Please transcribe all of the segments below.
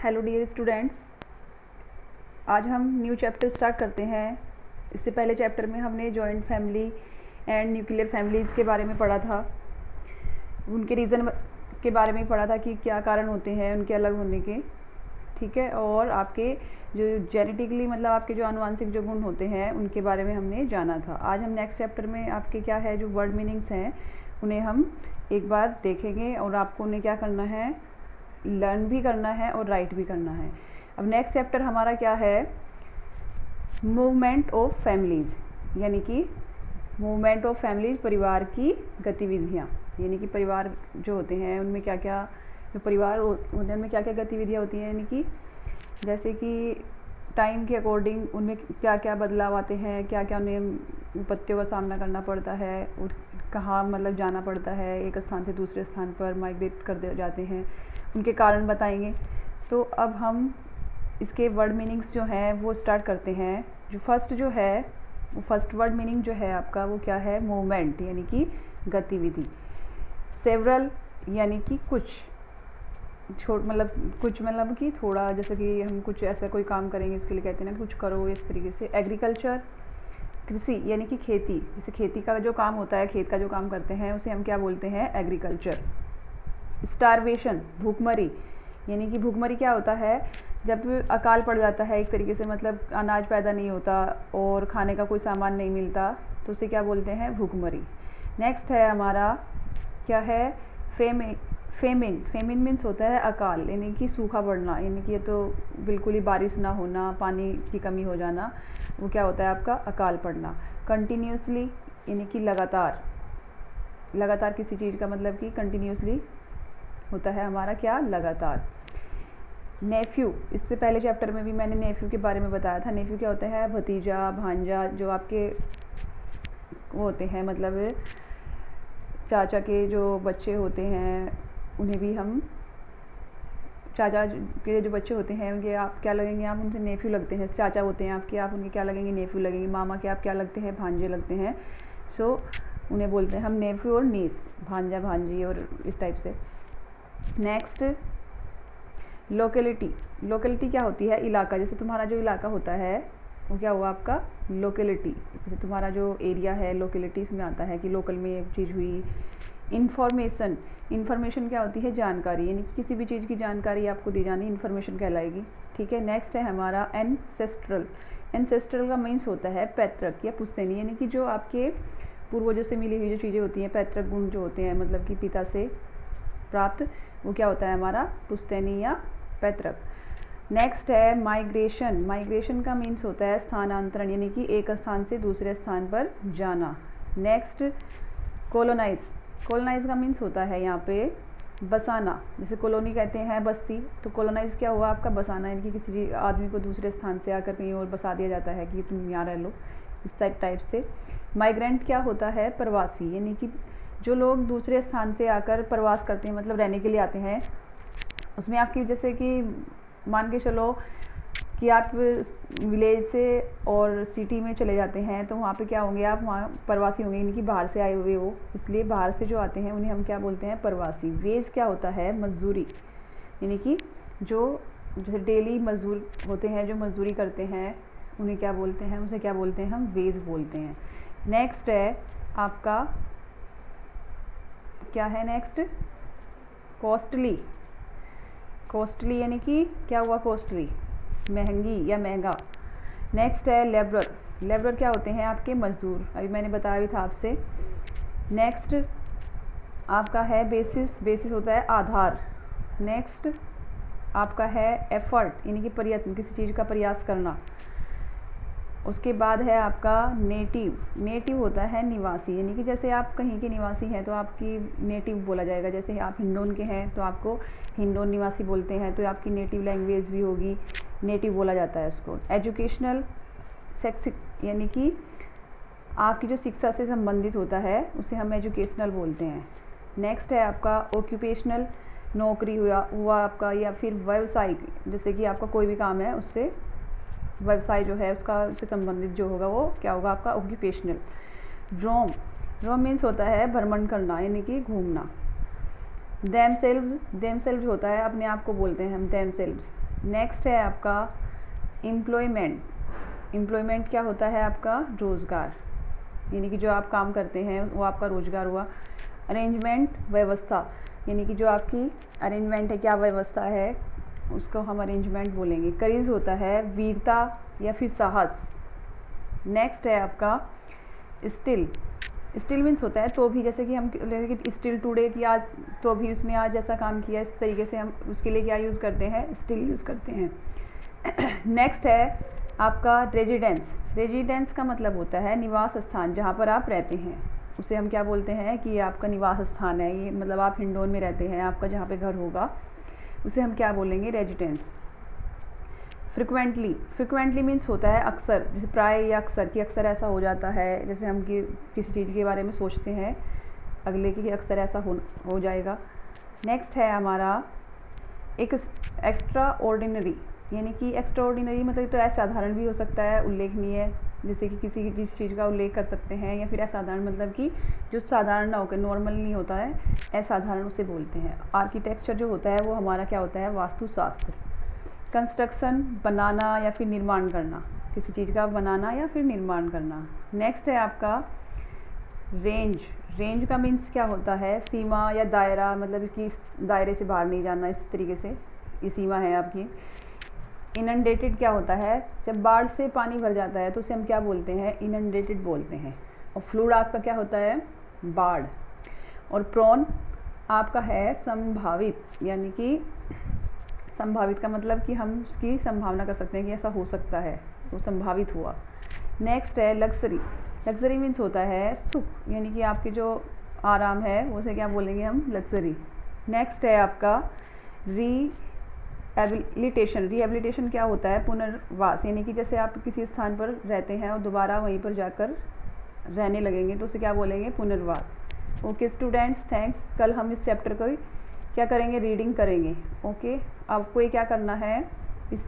Hello dear students, आज हम new chapter start करते हैं। इससे पहले चैप्टर में हमने joint family and nuclear families के बारे में पढ़ा था, उनके रीज़न के बारे में पढ़ा था कि क्या कारण होते हैं उनके अलग होने के, ठीक है। और आपके जो जेनेटिकली मतलब आपके जो आनुवंशिक जो गुण होते हैं उनके बारे में हमने जाना था। आज हम नेक्स्ट चैप्टर में आपके क्या है जो वर्ड मीनिंग्स हैं उन्हें हम एक बार देखेंगे और आपको उन्हें क्या करना है, लर्न भी करना है और राइट भी करना है। अब नेक्स्ट चैप्टर हमारा क्या है, मूवमेंट ऑफ फैमिलीज़, यानी कि मूवमेंट ऑफ फैमिलीज़, परिवार की गतिविधियाँ, यानी कि परिवार जो होते हैं उनमें क्या क्या, जो परिवार होते हैं उनमें क्या क्या गतिविधियाँ होती हैं, यानी कि जैसे कि टाइम के अकॉर्डिंग उनमें क्या क्या बदलाव आते हैं, क्या क्या उन्हें विपत्तियों का सामना करना पड़ता है, कहाँ मतलब जाना पड़ता है, एक स्थान से दूसरे स्थान पर माइग्रेट कर जाते हैं, उनके कारण बताएंगे। तो अब हम इसके वर्ड मीनिंग्स जो हैं वो स्टार्ट करते हैं। जो फर्स्ट जो है वो फर्स्ट वर्ड मीनिंग जो है आपका वो क्या है, मूवमेंट यानी कि गतिविधि। सेवरल यानी कि कुछ, मतलब कुछ मतलब कि थोड़ा, जैसे कि हम कुछ ऐसा कोई काम करेंगे इसके लिए कहते हैं ना कुछ करो, इस तरीके से। एग्रीकल्चर, कृषि यानी कि खेती, जैसे खेती का जो काम होता है, खेत का जो काम करते हैं उसे हम क्या बोलते हैं, एग्रीकल्चर। स्टारवेशन, भूखमरी, यानी कि भूखमरी क्या होता है, जब अकाल पड़ जाता है एक तरीके से, मतलब अनाज पैदा नहीं होता और खाने का कोई सामान नहीं मिलता, तो उसे क्या बोलते हैं, भूखमरी। नेक्स्ट है हमारा क्या है, फेमिन। फेमिन मीन्स होता है अकाल, यानी कि सूखा पड़ना, यानी कि ये तो बिल्कुल ही बारिश ना होना, पानी की कमी हो जाना, वो क्या होता है आपका अकाल पड़ना। कंटिन्यूसली यानी कि लगातार, लगातार किसी चीज़ का मतलब कि कंटिन्यूसली होता है हमारा क्या, लगातार। नेफ्यू, इससे पहले चैप्टर में भी मैंने नेफ्यू के बारे में बताया था। नेफ्यू क्या होता है, भतीजा, भांजा, जो आपके वो होते हैं, मतलब चाचा के जो बच्चे होते हैं उन्हें भी हम, चाचा के जो बच्चे होते हैं उनके आप क्या लगेंगे, आप उनसे नेफ्यू लगते हैं। चाचा होते हैं आपके, आप उनके क्या लगेंगे, नेफ्यू लगेंगे। मामा के आप क्या लगते हैं, भांजे लगते हैं। सो उन्हें बोलते हैं हम नेफ्यू और नीस, भांजा भांजी और इस टाइप से। Next locality. लोकेलिटी क्या होती है, इलाका। जैसे तुम्हारा जो इलाका होता है वो क्या हुआ आपका, लोकेलिटी। जैसे तुम्हारा जो एरिया है, लोकेलिटी इसमें आता है कि लोकल में एक चीज़ हुई। इन्फॉर्मेशन, इन्फॉर्मेशन क्या होती है, जानकारी, यानी कि किसी भी चीज़ की जानकारी आपको दी जानी इन्फॉर्मेशन कहलाएगी, ठीक है। नेक्स्ट है हमारा एनसेस्ट्रल। एनसेस्ट्रल का मीन्स होता है पैतृक या पुश्तैनी, यानी कि जो आपके पूर्वजों से मिली हुई जो चीज़ें होती हैं, पैतृक गुण जो होते हैं, मतलब कि पिता से प्राप्त, वो क्या होता है हमारा पुश्तैनी या पैतृक। नेक्स्ट है माइग्रेशन। माइग्रेशन का मीन्स होता है स्थानांतरण, यानी कि एक स्थान से दूसरे स्थान पर जाना। Next colonise. कोलोनाइज का मीन्स होता है यहाँ पे बसाना, जैसे कॉलोनी कहते हैं बस्ती, तो कोलोनाइज क्या हुआ आपका, बसाना, यानी कि किसी आदमी को दूसरे स्थान से आकर कहीं और बसा दिया जाता है कि तुम यहाँ रह लो, इस टाइप से। माइग्रेंट क्या होता है, प्रवासी, यानी कि जो लोग दूसरे स्थान से आकर प्रवास करते हैं, मतलब रहने के लिए आते हैं। उसमें आपकी जैसे कि मान के चलो कि आप विलेज से और सिटी में चले जाते हैं, तो वहाँ पे क्या होंगे, आप वहाँ प्रवासी होंगे, यानी कि बाहर से आए हुए हो, इसलिए बाहर से जो आते हैं उन्हें हम क्या बोलते हैं, प्रवासी। वेज क्या होता है, मजदूरी, यानी कि जो जैसे डेली मजदूर होते हैं जो मजदूरी करते हैं उन्हें क्या बोलते हैं, उसे क्या बोलते हैं, हम वेज बोलते हैं। नेक्स्ट है आपका क्या है, नेक्स्ट कॉस्टली। कॉस्टली यानी कि क्या हुआ, कॉस्टली, महंगी या महंगा। नेक्स्ट है लेबरर। लेबरर क्या होते हैं आपके मजदूर, अभी मैंने बताया भी था आपसे। नेक्स्ट आपका है बेसिस। बेसिस होता है आधार। नेक्स्ट आपका है एफर्ट, यानी कि प्रयत्न, किसी चीज़ का प्रयास करना। उसके बाद है आपका नेटिव। नेटिव होता है निवासी, यानी कि जैसे आप कहीं के निवासी हैं तो आपकी नेटिव बोला जाएगा। जैसे आप हिंडोन के हैं तो आपको हिंडोन निवासी बोलते हैं, तो आपकी नेटिव लैंग्वेज भी होगी, नेटिव बोला जाता है उसको। एजुकेशनल, शैक्षिक, यानी कि आपकी जो शिक्षा से संबंधित होता है उसे हम एजुकेशनल बोलते हैं। नेक्स्ट है आपका ऑक्यूपेशनल, नौकरी हुआ आपका, या फिर व्यवसायिक, जैसे कि आपका कोई भी काम है उससे व्यवसाय जो है उसका उससे संबंधित जो होगा वो क्या होगा आपका ऑक्यूपेशनल। रोम। रोम मीन्स होता है भ्रमण करना, यानी कि घूमना। देमसेल्व्स। देमसेल्व्स होता है अपने आप को बोलते हैं हम देमसेल्व्स। नेक्स्ट है आपका एम्प्लॉयमेंट। एम्प्लॉयमेंट क्या होता है आपका? रोज़गार, यानी कि जो आप काम करते हैं वो आपका रोज़गार हुआ। अरेंजमेंट, व्यवस्था, यानी कि जो आपकी अरेंजमेंट है, क्या व्यवस्था है, उसको हम अरेंजमेंट बोलेंगे। करेज होता है वीरता या फिर साहस। नेक्स्ट है आपका स्टिल। स्टिल मीन्स होता है तो भी, जैसे कि हम कि स्टिल टुडे की, आज तो भी उसने आज ऐसा काम किया, इस तरीके से हम उसके लिए क्या यूज़ करते हैं? स्टिल यूज़ करते हैं। नेक्स्ट है आपका रेजिडेंस। रेजिडेंस का मतलब होता है निवास स्थान, जहाँ पर आप रहते हैं उसे हम क्या बोलते हैं कि ये आपका निवास स्थान है। ये मतलब आप हिंडौन में रहते हैं, आपका जहाँ पे घर होगा उसे हम क्या बोलेंगे? रेजिडेंस। फ्रिक्वेंटली। फ्रिक्वेंटली मीन्स होता है अक्सर, जैसे प्राय या अक्सर, कि अक्सर ऐसा हो जाता है, जैसे हम कि किसी चीज़ के बारे में सोचते हैं अगले की, अक्सर ऐसा हो जाएगा। नेक्स्ट है हमारा एक एक्स्ट्रा ऑर्डिनरी, यानी कि एक्स्ट्रा ऑर्डिनरी मतलब तो असाधारण भी हो सकता है, उल्लेखनीय, जैसे कि किसी जिस चीज़ का उल्लेख कर सकते हैं, या फिर असाधारण मतलब कि जो साधारण ना होकर नॉर्मल नहीं होता है, असाधारण उसे बोलते हैं। आर्किटेक्चर जो होता है वो हमारा क्या होता है? वास्तुशास्त्र। कंस्ट्रक्शन, बनाना या फिर निर्माण करना, किसी चीज़ का बनाना या फिर निर्माण करना। नेक्स्ट है आपका रेंज। रेंज का मीन्स क्या होता है? सीमा या दायरा, मतलब कि इस दायरे से बाहर नहीं जाना, इस तरीके से ये सीमा है आपकी। इनंडेटेड क्या होता है? जब बाढ़ से पानी भर जाता है तो उसे हम क्या बोलते हैं? इनंडेटेड बोलते हैं। और फ्लूड आपका क्या होता है? बाढ़। और प्रोन आपका है संभावित, यानी कि संभावित का मतलब कि हम उसकी संभावना कर सकते हैं कि ऐसा हो सकता है, वो संभावित हुआ। नेक्स्ट है लग्जरी। लग्जरी मीन्स होता है सुख, यानी कि आपके जो आराम है उसे क्या बोलेंगे हम? लग्जरी। नेक्स्ट है आपका रिहेबिलिटेशन। रिहेबिलिटेशन क्या होता है? पुनर्वास, यानी कि जैसे आप किसी स्थान पर रहते हैं और दोबारा वहीं पर जाकर रहने लगेंगे तो उसे क्या बोलेंगे? पुनर्वास। Okay students, thanks. कल हम इस चैप्टर को क्या करेंगे? रीडिंग करेंगे। ओके, आपको ये क्या करना है? इस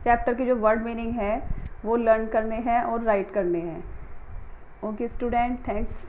चैप्टर के जो वर्ड मीनिंग है वो लर्न करने हैं और राइट करने हैं। Okay student, thanks.